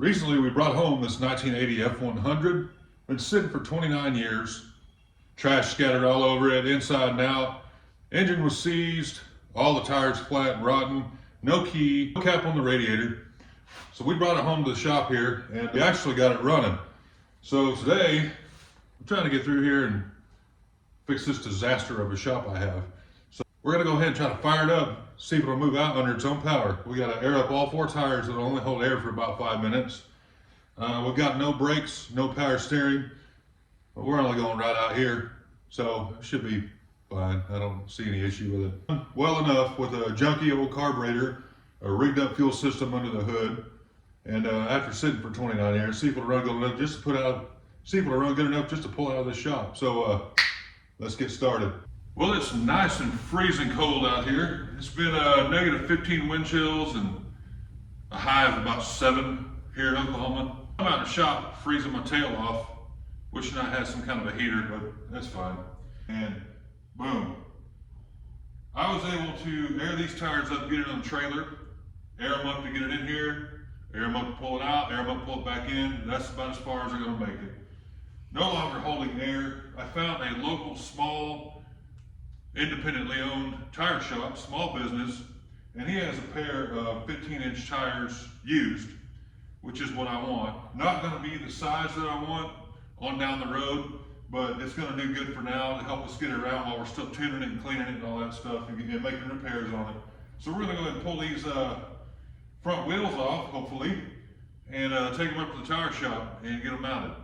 Recently, we brought home this 1980 F100. Been sitting for 29 years. Trash scattered all over it, inside and out. Engine was seized, all the tires flat and rotten, no key, no cap on the radiator. So we brought it home to the shop here, and we actually got it running. So today, I'm trying to get through here and fix this disaster of a shop I have. So we're gonna go ahead and try to fire it up, see if it'll move out under its own power. We gotta air up all 4 tires that'll only hold air for about 5 minutes. We've got no brakes, no power steering, but we're only going right out here, so it should be fine. I don't see any issue with it. Well enough with a junky old carburetor, a rigged up fuel system under the hood, and after sitting for 29 years, see if it'll run good enough just to pull it out of the shop. So let's get started. Well, it's nice and freezing cold out here. It's been negative 15 wind chills and a high of about 7 here in Oklahoma. I'm out in the shop freezing my tail off, wishing I had some kind of a heater, but that's fine. And boom. I was able to air these tires up, get it on the trailer, air them up to get it in here, air them up to pull it out, air them up to pull it back in. That's about as far as I'm gonna make it. No longer holding air. I found a local small, independently owned tire shop, small business, and he has a pair of 15-inch tires used, which is what I want. Not gonna be the size that I want on down the road, but it's gonna do good for now to help us get it around while we're still tuning it and cleaning it and all that stuff and making repairs on it. So we're gonna go ahead and pull these front wheels off, hopefully, and take them up to the tire shop and get them mounted.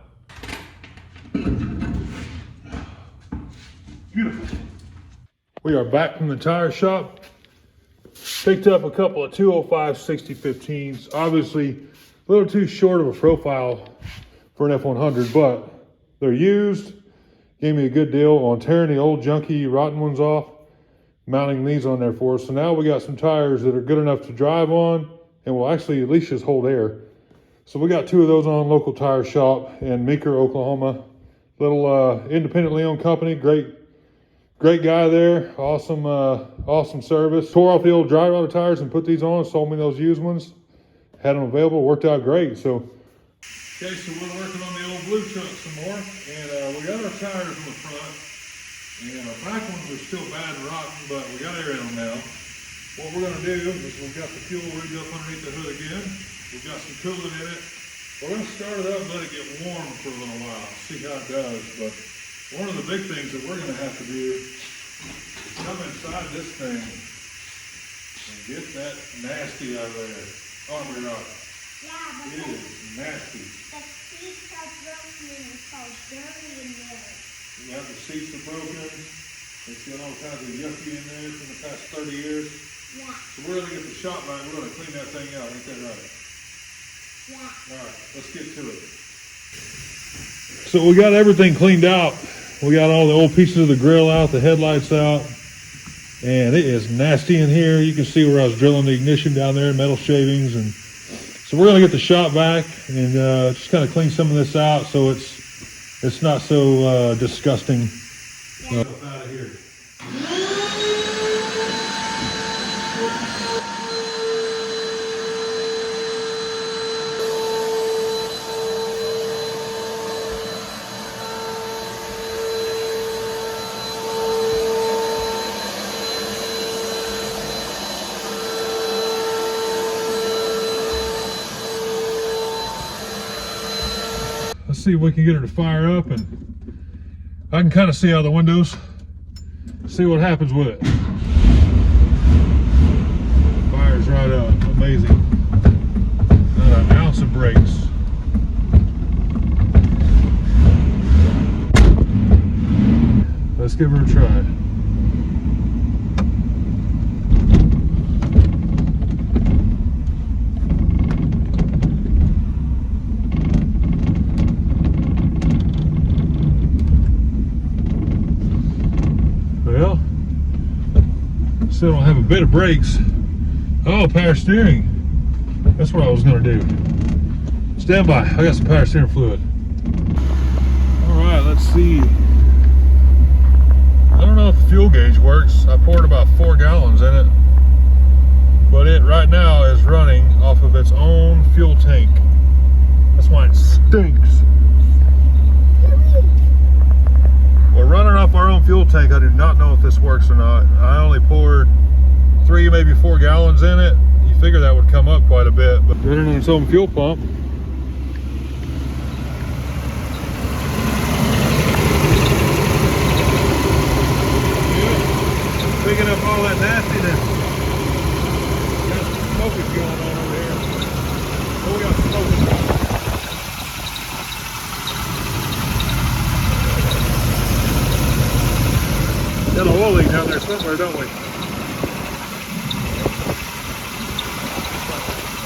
Beautiful. We are back from the tire shop. Picked up a couple of 205 6015s. Obviously, a little too short of a profile for an F100, but they're used. Gave me a good deal on tearing the old junky rotten ones off, mounting these on there for us. So now we got some tires that are good enough to drive on and will actually at least just hold air. So we got 2 of those on local tire shop in Meeker, Oklahoma. Little independently owned company, great guy there, awesome service. Tore off the old dry rotted tires and put these on, sold me those used ones. Had them available, worked out great. So, okay, so we're working on the old blue truck some more, and we got our tires on the front, and our back ones are still bad and rotten, but we got air in them now. What we're gonna do is we've got the fuel rigged up underneath the hood again. We've got some coolant in it. We're gonna start it up and let it get warm for a little while, see how it does. But one of the big things that we're gonna have to do is come inside this thing and get that nasty out of there. Armory rock. Yeah, but it is nasty. The seats are broken and it's all dirty in there. Yeah, the seats are broken. It's got all kinds of yucky in there from the past 30 years. Yeah. So we're gonna get the shop back. We're gonna clean that thing out. Ain't that right? Yeah. All right, let's get to it. So we got everything cleaned out. We got all the old pieces of the grill out, the headlights out, and it is nasty in here. You can see where I was drilling the ignition down there, metal shavings, and so we're gonna get the shop back and just kind of clean some of this out so it's not so disgusting. Yeah. Out of here. Let's see if we can get her to fire up, and I can kind of see out the windows, see what happens with it. Fires right up, amazing. Not an ounce of brakes. Let's give her a try. Well, still don't have a bit of brakes. Oh, power steering. That's what I was gonna do. Stand by, I got some power steering fluid. All right, let's see. I don't know if the fuel gauge works. I poured about 4 gallons in it, but it right now is running off of its own fuel tank. stinks. We're running off our own fuel tank. I do not know if this works or not. I only poured 3, maybe 4 gallons in it. You figure that would come up quite a bit, but running on its own fuel pump. Yeah, picking up all that nastiness. Got some smoking going on over here. Oh, we got smoking. Got an oil leak down there somewhere, don't we?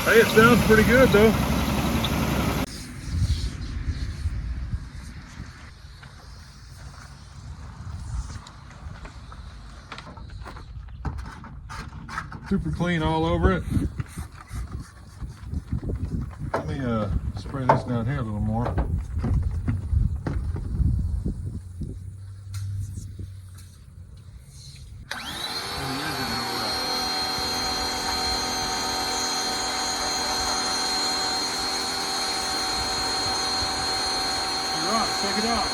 Hey, it sounds pretty good though. Super clean all over it. Let me spray this down here a little more. Check it out.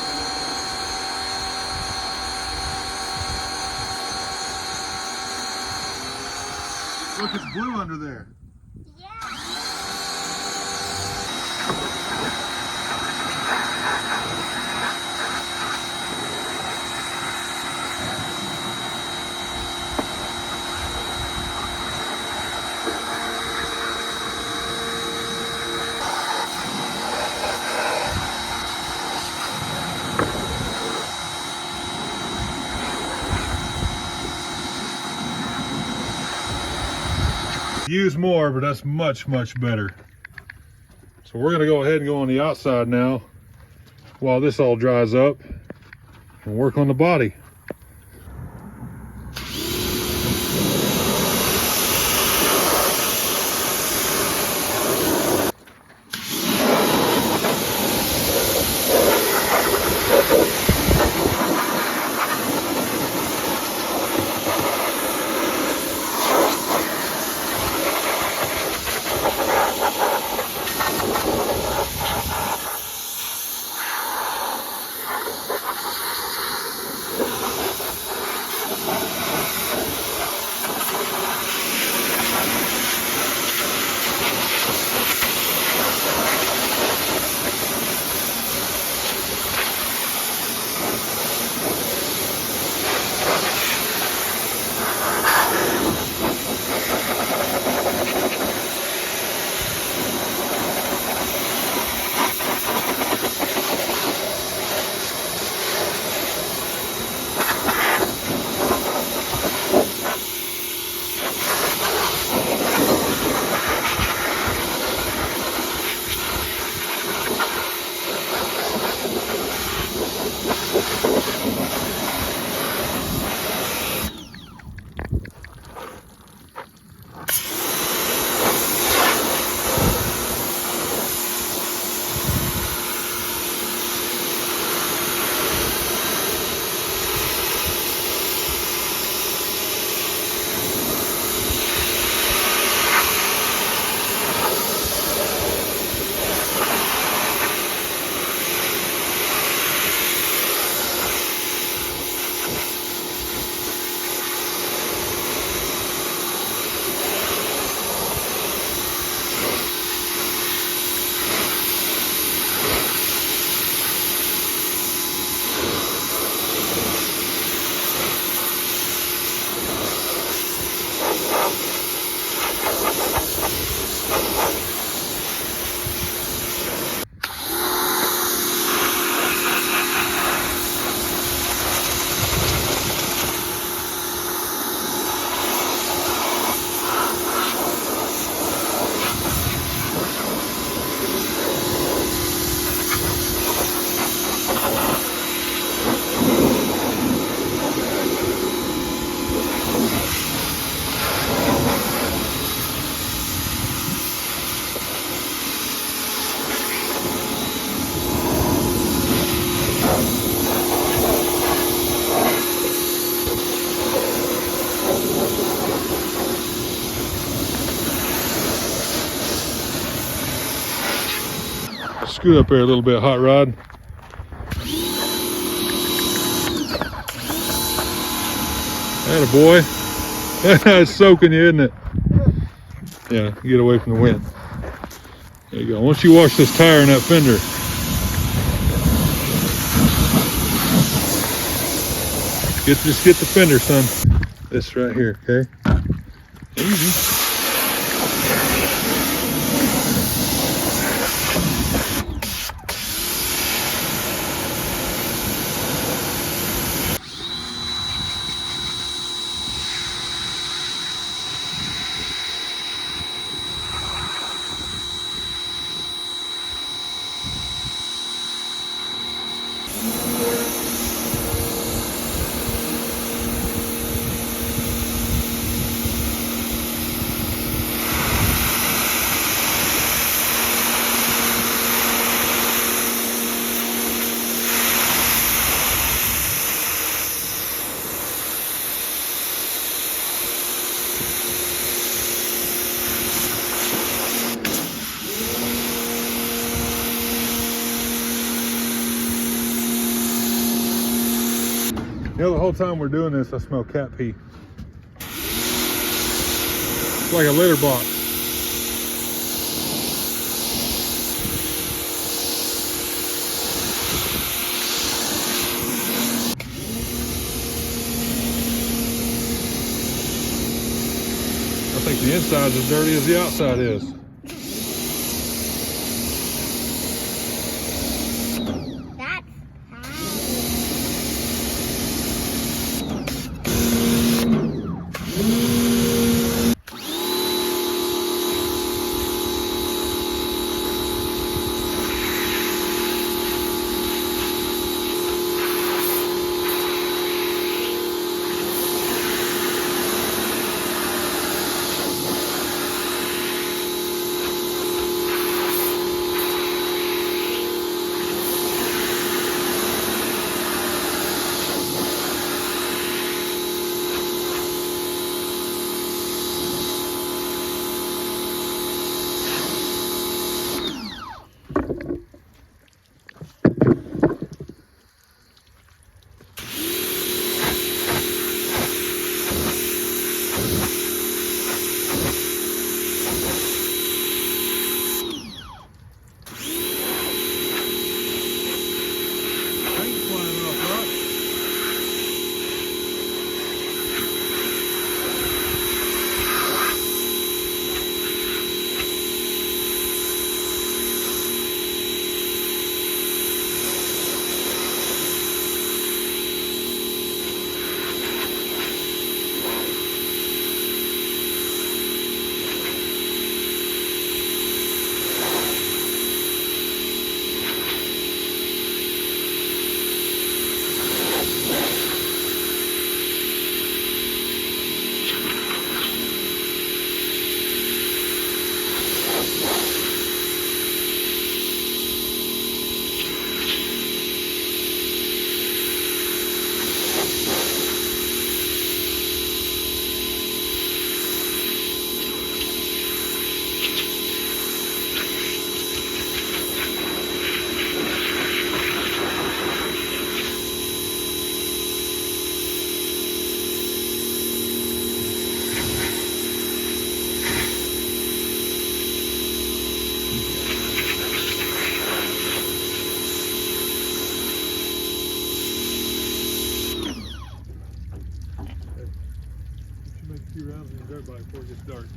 Look, it's blue under there. Yeah. Use more, but that's much better. So we're gonna go ahead and go on the outside now while this all dries up and work on the body. Scoot up there a little bit, hot rod. Atta boy. It's soaking you, isn't it? Yeah, get away from the wind. There you go. Once you wash this tire and that fender, just get the fender, son. This right here, okay? Easy. You know, the whole time we're doing this, I smell cat pee. It's like a litter box. I think the inside's as dirty as the outside is. Rounds in the dirt bike before it gets dark.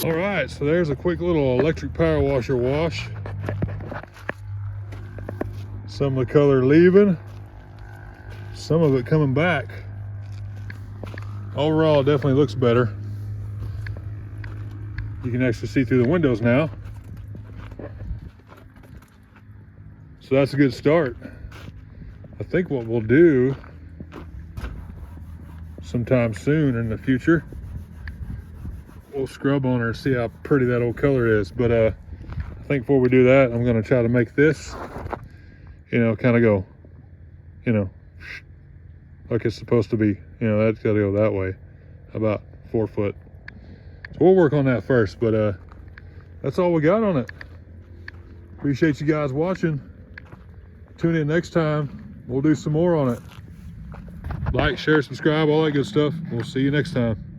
All right, so there's a quick little electric power washer wash. Some of the color leaving, some of it coming back. Overall, it definitely looks better. You can actually see through the windows now. So that's a good start. I think what we'll do sometime soon in the future, we'll scrub on her and see how pretty that old color is. But I think before we do that, I'm gonna try to make this, you know, kind of go, you know, like it's supposed to be. You know, that's gotta go that way, about 4 foot. So we'll work on that first, but that's all we got on it. Appreciate you guys watching. Tune in next time. We'll do some more on it. Like, share, subscribe, all that good stuff. We'll see you next time.